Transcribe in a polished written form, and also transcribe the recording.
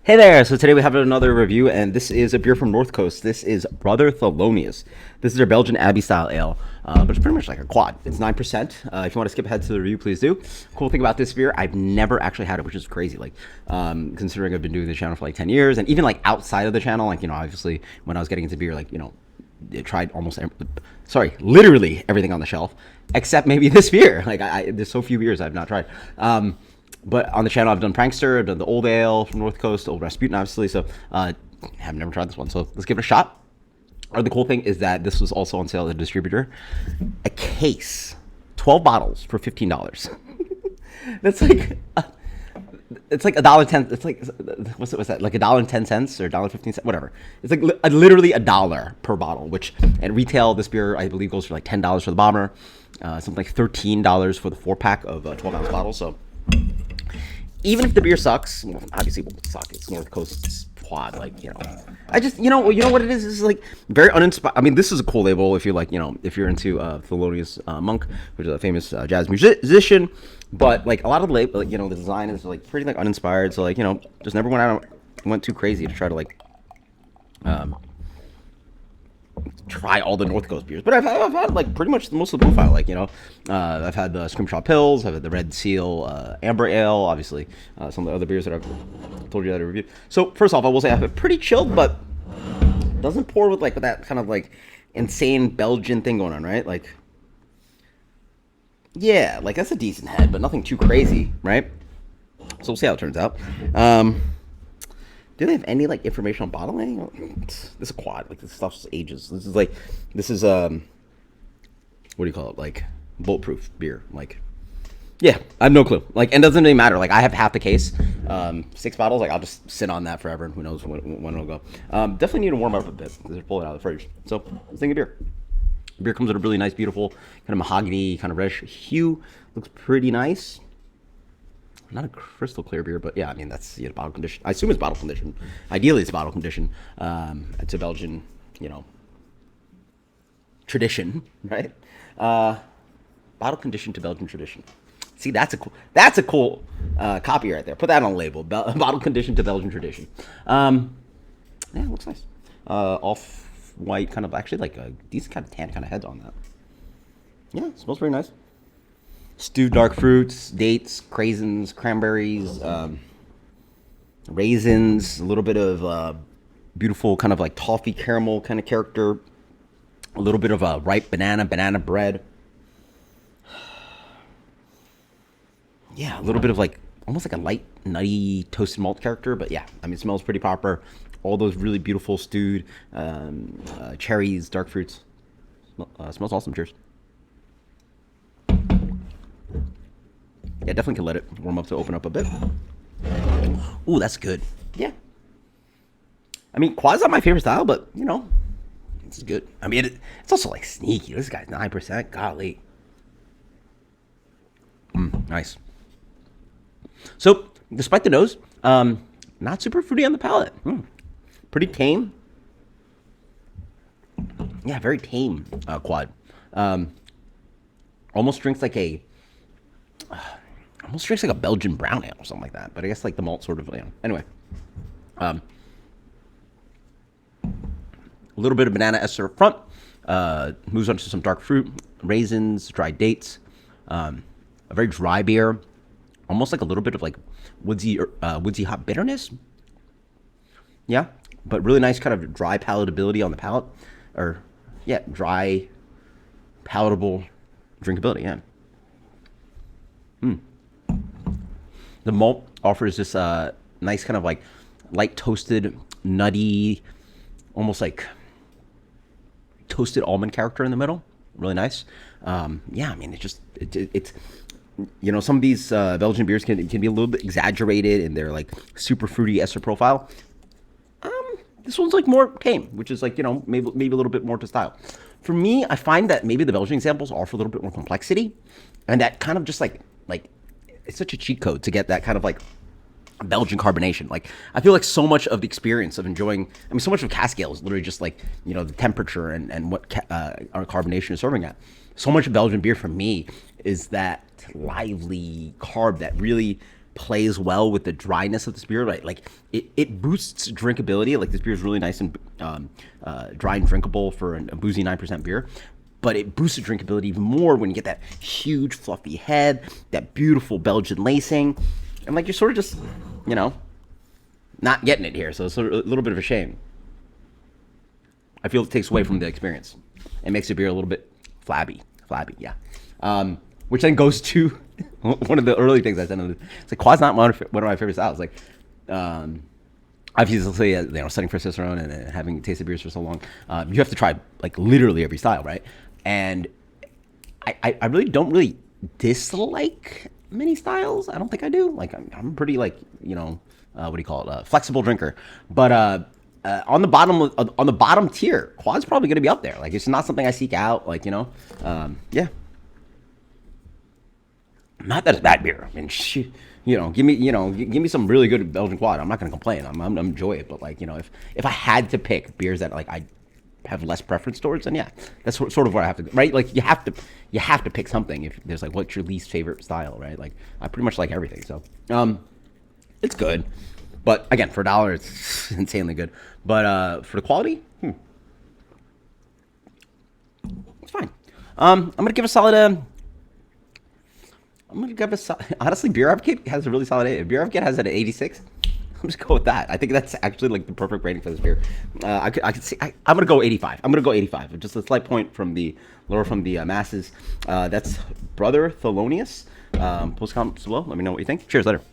Hey there! So today we have another review, and this is a beer from North Coast. This is Brother Thelonious. This is their Belgian Abbey style ale, but it's pretty much like a quad. It's 9%. If you want to skip ahead to the review, please do. Cool thing about this beer, I've never actually had it, which is crazy. Like, considering I've been doing the channel for like 10 years, and even like outside of the channel, like, obviously when I was getting into beer, like, I tried literally everything on the shelf, except maybe this beer. Like, there's so few beers I've not tried. But on the channel, I've done Prankster, I've done the Old Ale from North Coast, Old Rasputin, obviously. So I've never tried this one. So let's give it a shot. Or the cool thing is that this was also on sale at the distributor. A case, 12 bottles for $15. That's like, it's like $1.10. It's like, what's that? Like $1.10 or $1.15, whatever. It's like literally $1 per bottle, which at retail, this beer, I believe, goes for like $10 for the bomber, something like $13 for the 4-pack of 12-ounce bottles. So even if the beer sucks, well, obviously it won't suck. It's North Coast quad, like, I just, you know what it is? It's like very uninspired. I mean, this is a cool label if you like, if you're into Thelonious Monk, which is a famous jazz musician. But like a lot of the label, like, the design is like pretty like uninspired. So like, just never went too crazy to try to like try all the North Coast beers, but I've had like pretty much most of the profile. Like, I've had the Scrimshaw Pills, I've had the Red Seal Amber Ale, obviously some of the other beers that I've told you that I reviewed. So first off, I will say I have it pretty chilled, but doesn't pour with like that kind of like insane Belgian thing going on, right? Like, yeah, like that's a decent head, but nothing too crazy, right? So we'll see how it turns out. Do they have any like information on bottling? This is a quad. Like, this stuff ages. This is what do you call it? Like bulletproof beer. Like, yeah, I have no clue. Like, and it doesn't really matter. Like, I have half the case, 6 bottles. Like, I'll just sit on that forever, and who knows when it'll go. Definitely need to warm up a bit. Just pull it out of the fridge. So let's think of beer. Beer comes with a really nice, beautiful kind of mahogany, kind of reddish hue. Looks pretty nice. Not a crystal clear beer, but yeah, I mean, that's bottle condition. I assume it's bottle condition. Ideally, it's bottle condition. It's a Belgian, tradition, right? Bottle condition to Belgian tradition. See, that's a cool copy right there. Put that on a label. Bottle condition to Belgian tradition. Yeah, it looks nice. Off white, kind of actually like a decent kind of tan kind of head on that. Yeah, it smells very nice. Stewed dark fruits, dates, craisins, cranberries, raisins, a little bit of beautiful kind of like toffee caramel kind of character, a little bit of ripe banana bread. Yeah, a little bit of like almost like a light nutty toasted malt character, but yeah, I mean, it smells pretty proper. All those really beautiful stewed cherries, dark fruits. Smells awesome. Cheers. Yeah, definitely can let it warm up to open up a bit. Ooh, that's good. Yeah. I mean, quad's not my favorite style, but, it's good. I mean, it's also, like, sneaky. This guy's 9%. Golly. Nice. So, despite the nose, not super fruity on the palate. Pretty tame. Yeah, very tame quad. Almost drinks like a Belgian brown ale or something like that. But I guess like the malt sort of, Anyway. A little bit of banana ester up front. Moves on to some dark fruit, raisins, dried dates. A very dry beer. Almost like a little bit of like woodsy hop bitterness. Yeah. But really nice kind of dry palatability on the palate. Or, yeah, dry, palatable drinkability, yeah. The malt offers this nice kind of like light toasted, nutty, almost like toasted almond character in the middle. Really nice. Yeah, I mean, it's some of these Belgian beers can be a little bit exaggerated in their like super fruity ester profile. This one's like more tame, which is like, maybe a little bit more to style. For me, I find that maybe the Belgian examples offer a little bit more complexity, and that kind of just like it's such a cheat code to get that kind of like Belgian carbonation. Like, I feel like so much of the experience of enjoying, I mean, so much of cask ale is literally just like, the temperature and what our carbonation is serving at. So much of Belgian beer for me is that lively carb that really plays well with the dryness of this beer. Right, like it boosts drinkability. Like this beer is really nice and dry and drinkable for a boozy 9% beer. But it boosts the drinkability even more when you get that huge fluffy head, that beautiful Belgian lacing, and like you're sort of just, you know, not getting it here. So it's a little bit of a shame. I feel it takes away from the experience. It makes the beer a little bit flabby, yeah. Which then goes to one of the early things I said. It's like quad's not one of my favorite styles. Like, obviously, you know, studying for Cicerone and having tasted beers for so long, you have to try like literally every style, right? And I really don't really dislike many styles. I don't think I do. Like, I'm pretty like, you know, what do you call it? Flexible drinker. But on the bottom tier, quad's probably going to be up there. Like, it's not something I seek out. Like, you know, yeah. Not that it's bad beer. I mean, you know, give me some really good Belgian quad. I'm not going to complain. I'm enjoy it. But like, you know, if I had to pick beers that like I have less preference towards, then yeah, that's sort of where I have to go, right? Like you have to pick something. If there's like, what's your least favorite style, right? Like I pretty much like everything. So it's good, but again, for $1, it's insanely good. But for the quality, it's fine. I'm gonna give a solid. Honestly, Beer Advocate has a really solid 8. If Beer Advocate has it at 86, I'm just go with that. I think that's actually like the perfect rating for this beer. I could see. I'm gonna go 85. I'm gonna go 85. Just a slight point from the lower from the masses. That's Brother Thelonious. Post comments below. Let me know what you think. Cheers. Later.